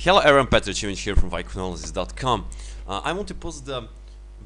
Hello everyone, petar.jacimovic here from vicanalysis.com. I want to post the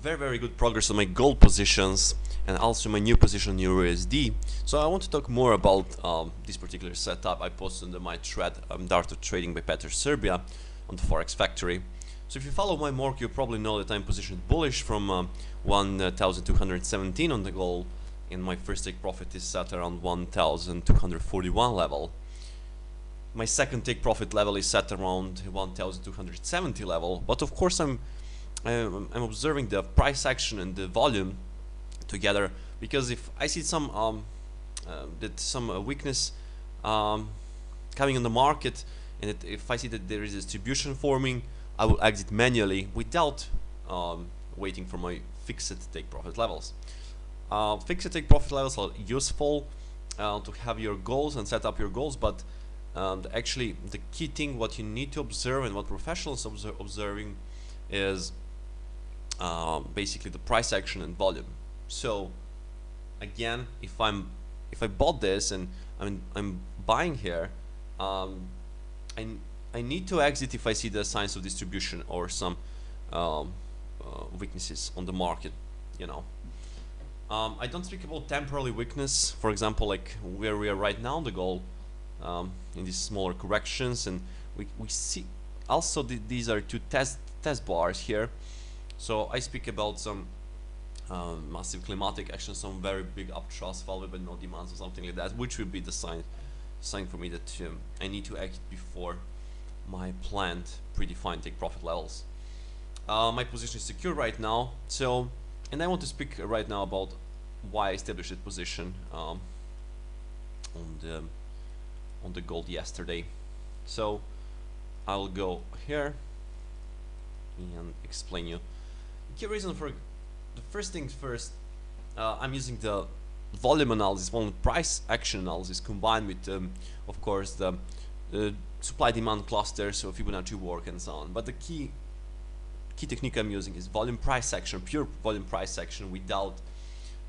very good progress on my gold positions and also my new position in USD. So I want to talk more about this particular setup I posted under my thread, The Art of Trading by Petar Serbia on the Forex Factory. So if you follow my work, you probably know that I'm positioned bullish from 1217 on the gold, and my first take profit is set around 1241 level. My second take profit level is set around 1270 level, but of course I'm observing the price action and the volume together, because if I see some weakness coming on the market, and if I see that there is a distribution forming, I will exit manually without waiting for my fixed take profit levels. Fixed take profit levels are useful to have your goals and set up your goals, but actually the key thing what you need to observe and what professionals observing is basically the price action and volume. So again, if I bought this and I'm buying here, I need to exit if I see the signs of distribution or some weaknesses on the market, you know. I don't speak about temporary weakness, for example, like where we are right now on the gold, in these smaller corrections, and we see also these are two test bars here. So I speak about some massive climatic action, some very big upthrust followed by no demands or something like that, which will be the sign for me that I need to act before my planned predefined take profit levels. My position is secure right now, so, and I want to speak right now about why I established that position on the gold yesterday. So I'll go here and explain you key reason for the first things first. I'm using the volume analysis, volume price action analysis, combined with of course the supply demand cluster, so Fibonacci work and so on. But the key technique I'm using is volume price action, pure volume price action, without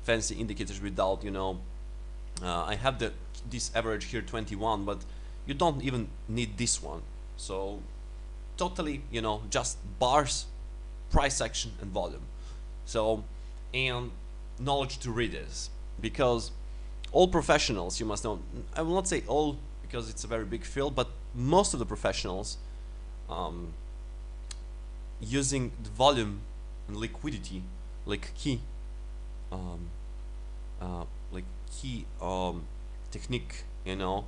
fancy indicators, without, you know, I have this average here 21, but you don't even need this one. So totally, you know, just bars, price action and volume. So, and knowledge to read this, because all professionals, you must know, I will not say all because it's a very big field, but most of the professionals using the volume and liquidity like key technique, you know,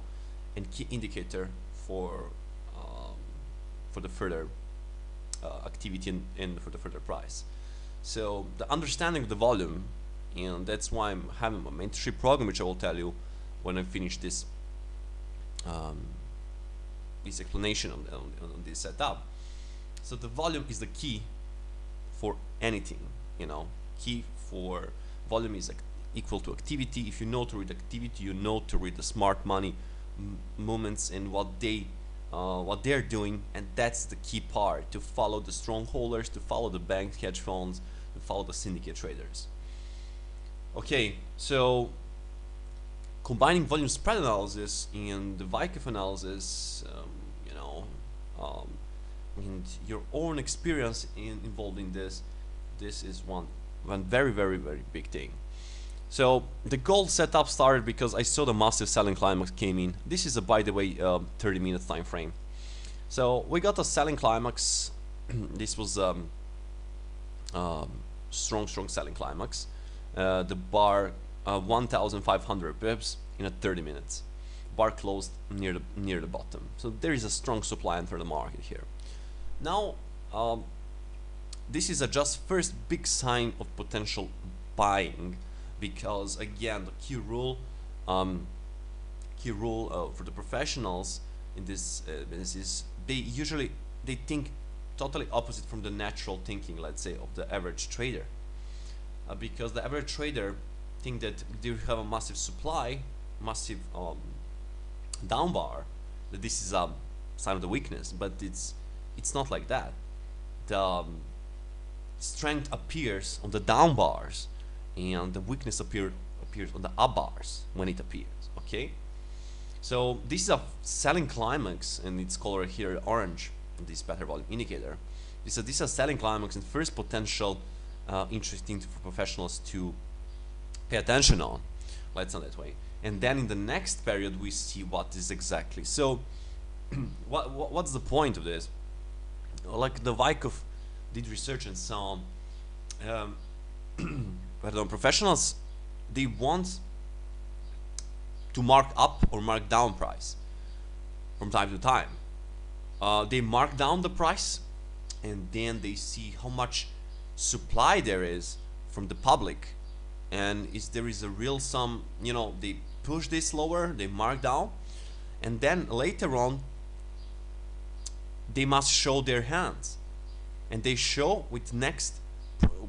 and key indicator for the further activity and for the further price. So the understanding of the volume, and that's why I'm having a mentorship program, which I will tell you when I finish this this explanation on this setup. So the volume is the key for anything, you know. Key for volume is equal to activity. If you know to read activity, you know to read the smart money movements and what they're doing, and that's the key part, to follow the strongholders, to follow the banks, hedge funds, to follow the syndicate traders. Okay, so combining volume spread analysis and the VICAF analysis, you know, and your own experience involved in this is one very big thing. So the gold setup started because I saw the massive selling climax came in. This is a, by the way, 30-minute time frame. So we got a selling climax. This was strong selling climax. The bar 1,500 pips in 30 minutes. Bar closed near the bottom. So there is a strong supply enter the market here. Now this is a just first big sign of potential buying, because again the key rule for the professionals in this is they think totally opposite from the natural thinking, let's say, of the average trader, because the average trader think that they have a massive supply, massive down bar, that this is a sign of the weakness, but it's not like that. The strength appears on the down bars, and the weakness appears on the up bars when it appears. Okay, so this is a selling climax, and it's colored here orange. this petar volume indicator. This is a selling climax and first potential interesting for professionals to pay attention on. Let's say that way. And then in the next period we see what is exactly. So what's the point of this? Like the Vykov did research and so on. Professionals, they want to mark up or mark down price from time to time. They mark down the price and then they see how much supply there is from the public, and if there is a real sum, you know, they push this lower, they mark down, and then later on they must show their hands, and they show with next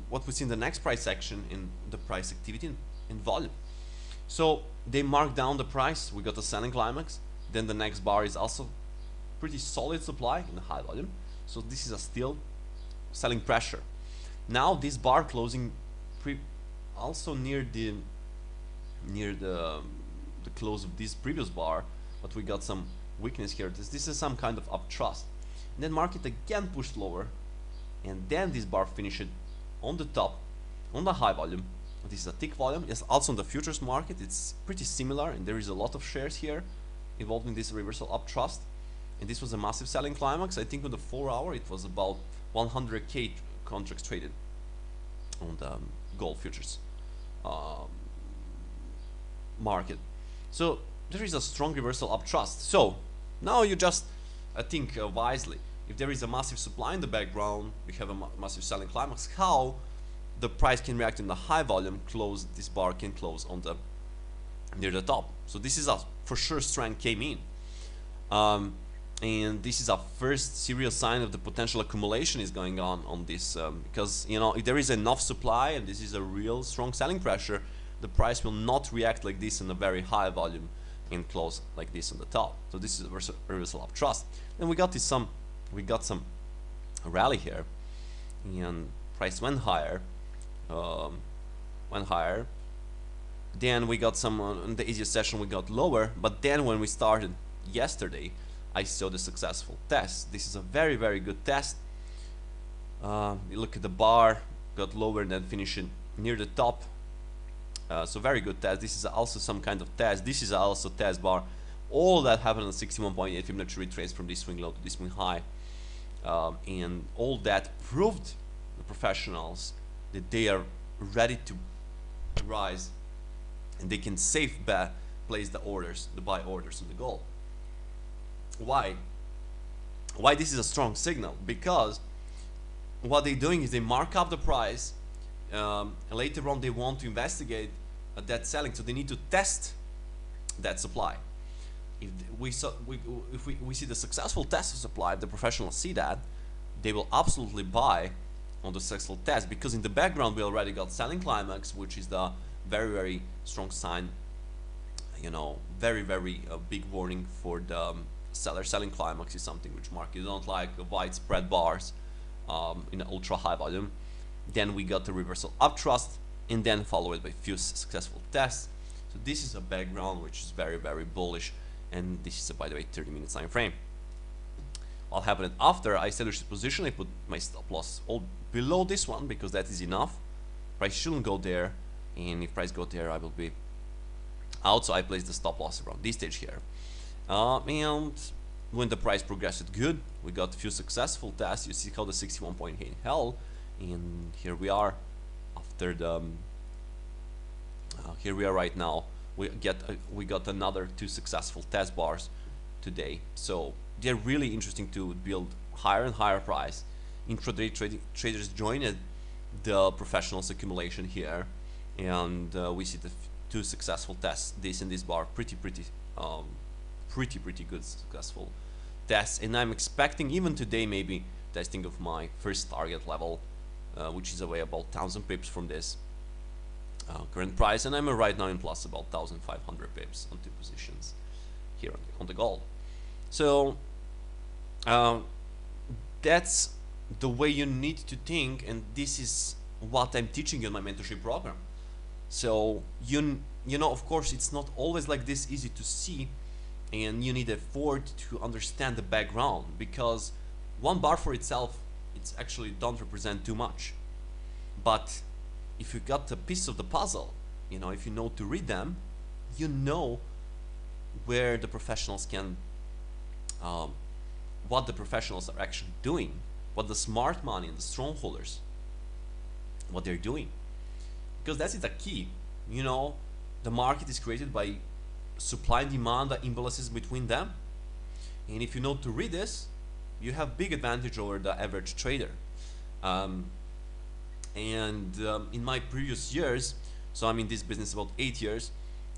what we see in the next price section in the price activity in volume. So they mark down the price, we got a selling climax, then the next bar is also pretty solid supply in the high volume, so this is a still selling pressure. Now this bar closing also near the close of this previous bar, but we got some weakness here. This is some kind of uptrust, and then market again pushed lower, and then this bar finished on the top on the high volume. This is a tick volume. Yes, also in the futures market it's pretty similar, and there is a lot of shares here involved in this reversal uptrust, and this was a massive selling climax. I think on the 4 hour it was about 100k contracts traded on the gold futures market. So there is a strong reversal uptrust. So now you just think wisely. If there is a massive supply in the background, we have a massive selling climax, how the price can react in the high volume close, this bar can close on the near the top. So this is a for sure strength came in, and this is a first serious sign of the potential accumulation is going on this, because you know, if there is enough supply and this is a real strong selling pressure, the price will not react like this in a very high volume and close like this on the top. So this is a reversal uptrust. Then we got some rally here, and price went higher, then we got some on the easiest session we got lower, but then when we started yesterday I saw the successful test. This is a very good test. You look at the bar, got lower and then finishing near the top, so very good test. This is also some kind of test. This is also test bar. All that happened on 61.8 Fibonacci retrace from this swing low to this swing high, and all that proved the professionals that they are ready to rise, and they can safe bet place the orders, the buy orders on the gold. Why this is a strong signal? Because what they're doing is they mark up the price, and later on they want to investigate that selling, so they need to test that supply. If we see the successful test of supply, if the professionals see that, they will absolutely buy on the successful test, because in the background we already got selling climax, which is the very strong sign, you know, very big warning for the seller. Selling climax is something which market don't like, widespread bars in ultra high volume. Then we got the reversal uptrust, and then followed by few successful tests. So this is a background which is very bullish, and this is by the way 30-minute time frame. What happened after I established the position, I put my stop loss all below this one, because that is enough. Price shouldn't go there, and if price go there I will be out, so I placed the stop loss around this stage here. And when the price progressed good, we got a few successful tests. You see how the 61.8 held, and here we are after the here we are right now. We got another 2 successful test bars today, so they're really interesting to build higher and higher price. Intraday traders joined the professionals accumulation here, and we see the 2 successful tests, this and this bar, pretty good successful tests, and I'm expecting even today maybe testing of my first target level, which is away about 1000 pips from this current price, and I'm right now in plus about 1500 pips on 2 positions here on the gold. So that's the way you need to think, and this is what I'm teaching you in my mentorship program. So you know, of course it's not always like this easy to see, and you need effort to understand the background, because One bar for itself, it's actually don't represent too much. But if you got a piece of the puzzle, you know, if you know to read them, you know where the professionals can, what the professionals are actually doing, what the smart money and the strongholders, what they're doing. Because that's the key. You know, the market is created by supply and demand, the imbalances between them. And if you know to read this, you have big advantage over the average trader. In my previous years, so I'm in this business about 8 years,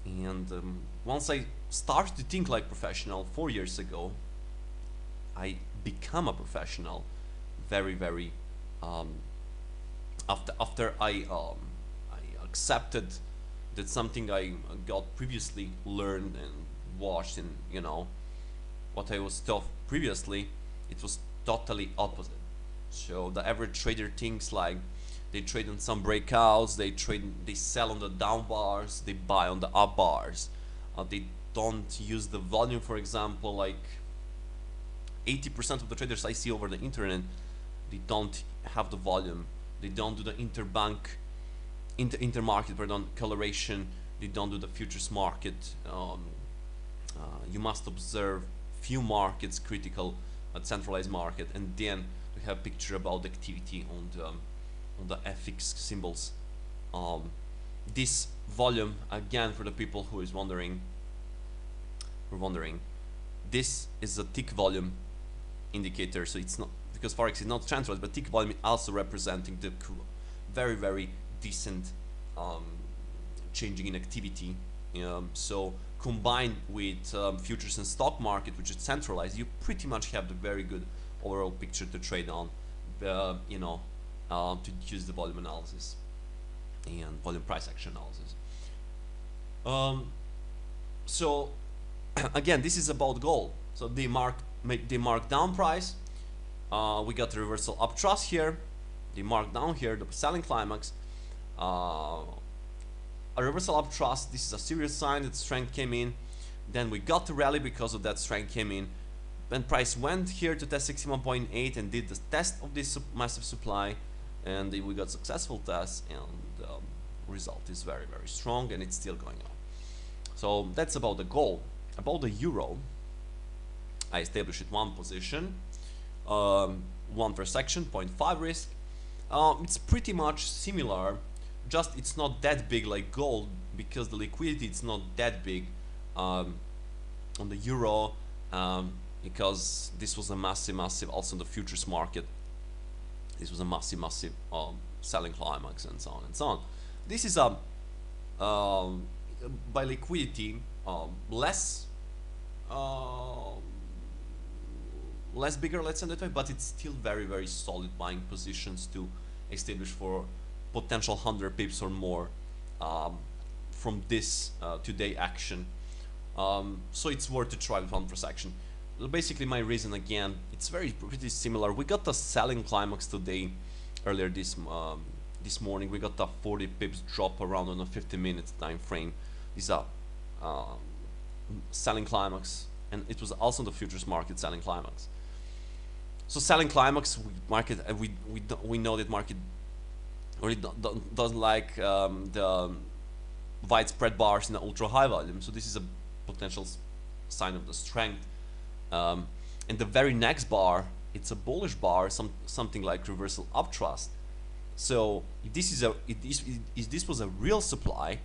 and once I started to think like professional 4 years ago, I become a professional very after I accepted that something I got previously learned and watched, and you know what I was taught previously, it was totally opposite. So the average trader thinks like they trade on some breakouts, they sell on the down bars, they buy on the up bars. They don't use the volume, for example, like 80% of the traders I see over the internet, they don't have the volume. They don't do the intermarket, pardon, coloration. They don't do the futures market. You must observe few markets, critical, centralized market, and then we have a picture about the activity on the FX symbols. This volume, again, for the people who is wondering, this is a tick volume indicator. So it's not, because forex is not centralized, but tick volume is also representing the very decent changing in activity. So combined with futures and stock market, which is centralized, you pretty much have the very good overall picture to trade on. To use the volume analysis and volume price action analysis. So again, this is about gold. So they mark down price. We got the reversal up trust here. They mark down here the selling climax. A reversal up trust. This is a serious sign that strength came in. Then we got the rally because of that strength came in. Then price went here to test 61.8 and did the test of this massive supply, and we got successful test, and result is very strong, and it's still going on. So that's about the gold. About the euro, I established one position, one per section, 0.5 risk. It's pretty much similar, just it's not that big like gold, because the liquidity is not that big on the euro, because this was a massive also in the futures market. This was a massive selling climax, and so on and so on. This is a by liquidity less bigger, let's say that way, but it's still very solid buying positions to establish for potential 100 pips or more from this today action. So it's worth to try with one per section. Basically, my reason, again, it's pretty similar. We got the selling climax today, earlier this morning. We got a 40 pips drop around on a 50-minute time frame. These are selling climax, and it was also the futures market selling climax. So selling climax, we know that market really doesn't like the widespread bars in the ultra high volume. So this is a potential sign of the strength. And the very next bar, it's a bullish bar, something like reversal up trust. So if this was a real supply,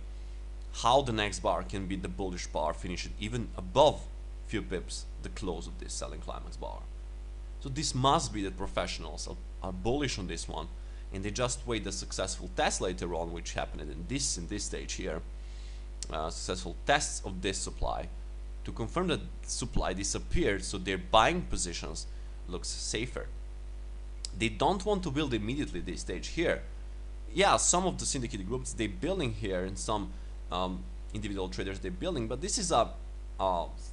how the next bar can be the bullish bar, finish it even above few pips the close of this selling climax bar. So this must be that professionals are bullish on this one, and they just wait the successful test later on, which happened in this stage here, successful tests of this supply, to confirm that supply disappeared, so their buying positions looks safer. They don't want to build immediately this stage here. Yeah, some of the syndicated groups, they're building here, and some individual traders, they're building, but this is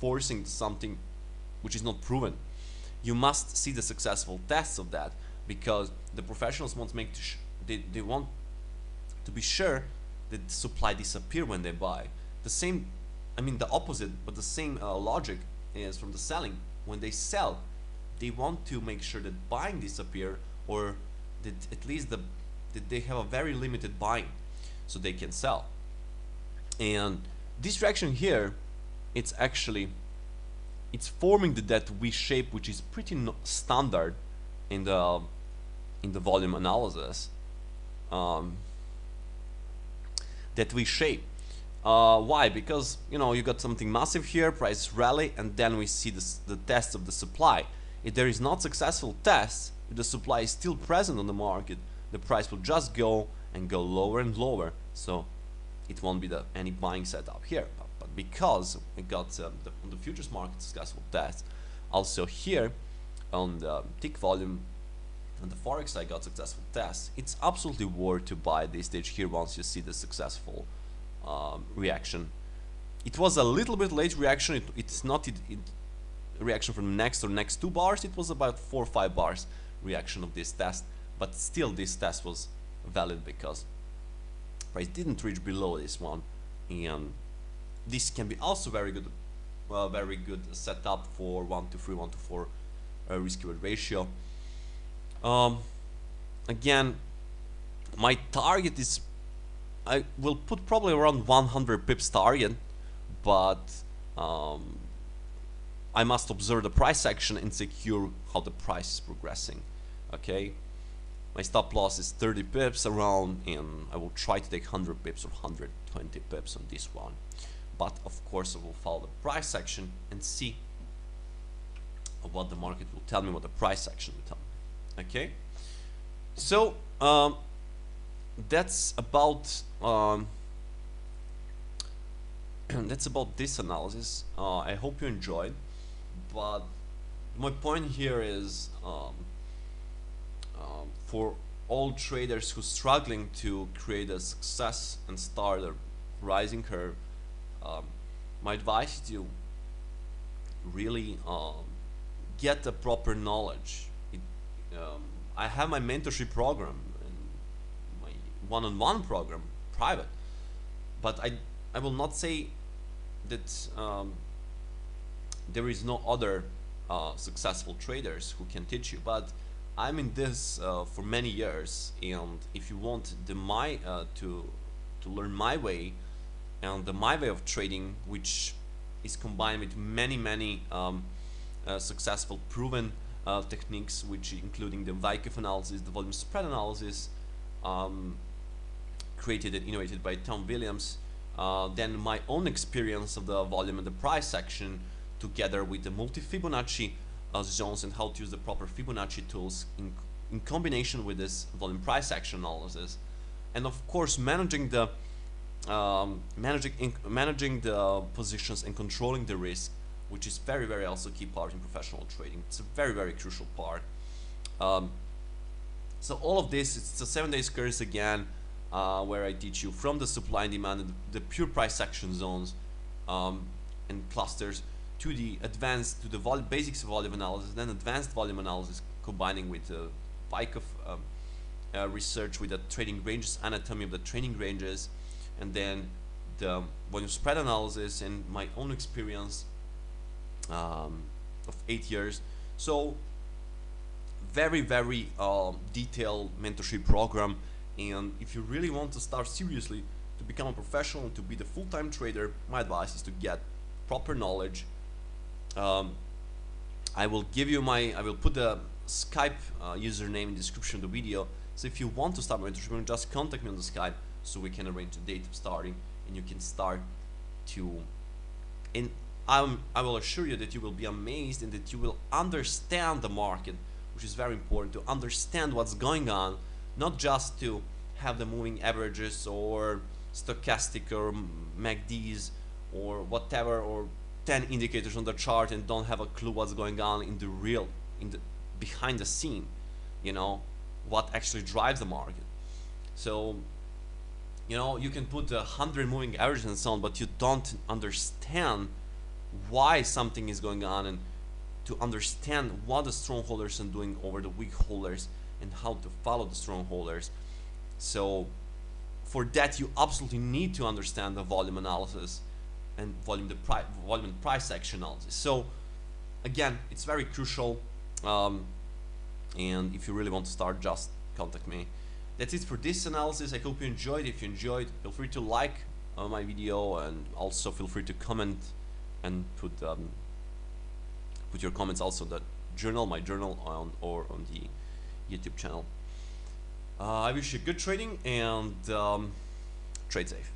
forcing something which is not proven. You must see the successful tests of that, because the professionals want to make they want to be sure that the supply disappear when they buy. The same, I mean the opposite, but the same logic is from the selling. When they sell, they want to make sure that buying disappear, or that at least that they have a very limited buying so they can sell. And this reaction here, it's forming that V shape, which is pretty standard in the volume analysis. That V shape. Why? Because you got something massive here, price rally, and then we see the test of the supply. If there is not successful test, if the supply is still present on the market, the price will just go and go lower and lower. So it won't be any buying setup here. But because we got on the futures market successful test, also here on the tick volume on the forex I got successful test, it's absolutely worth to buy this stage here once you see the successful reaction. It was a little bit late reaction. It's not reaction from the next 2 bars. It was about 4 or 5 bars reaction of this test, but still this test was valid because price didn't reach below this one, and this can be also very good setup for 1 to 3, 1 to 4 risk reward ratio. Again, my target is, I will put probably around 100 pips target, but I must observe the price action and secure how the price is progressing. Okay, my stop loss is 30 pips around, and I will try to take 100 pips or 120 pips on this one. But of course I will follow the price action and see what the market will tell me, what the price action will tell me. Okay, so that's about this analysis. I hope you enjoyed, but my point here is for all traders who are struggling to create a success and start a rising curve, my advice is to really get the proper knowledge. I have my mentorship program and my one-on-one program, private, but I will not say that there is no other successful traders who can teach you, but I'm in this for many years, and if you want to learn my way, and my way of trading, which is combined with many successful proven techniques, which including the Wyckoff analysis, the volume spread analysis, created and innovated by Tom Williams, then my own experience of the volume and the price section, together with the multi-Fibonacci zones and how to use the proper Fibonacci tools in combination with this volume price action analysis, and of course managing the positions and controlling the risk, which is very also key part in professional trading. It's a very crucial part. So all of this, it's a 7-day course again, where I teach you from the supply and demand and the pure price action zones and clusters to the advanced, to the basics of volume analysis, then advanced volume analysis, combining with the Wyckoff research with the trading ranges, anatomy of the trading ranges, and then the volume spread analysis and my own experience of 8 years. So very detailed mentorship program, and if you really want to start seriously to become a professional, to be the full-time trader, my advice is to get proper knowledge. I will put the Skype username in the description of the video, so if you want to start mentorship, just contact me on the Skype so we can arrange a date of starting, and you can start to, and I will assure you that you will be amazed and that you will understand the market, which is very important, to understand what's going on, not just to have the moving averages or stochastic or MACDs or whatever, or 10 indicators on the chart and don't have a clue what's going on in the behind the scene, what actually drives the market. So you can put 100 moving averages and so on, but you don't understand why something is going on, and to understand what the strong holders are doing over the weak holders and how to follow the strong holders. So for that, you absolutely need to understand the volume analysis and volume and price action analysis. So again, it's very crucial. And if you really want to start, just contact me. That's it for this analysis. I hope you enjoyed. If you enjoyed, feel free to like my video, and also feel free to comment and put your comments also in the journal, my journal, or on the YouTube channel. I wish you good trading, and trade safe.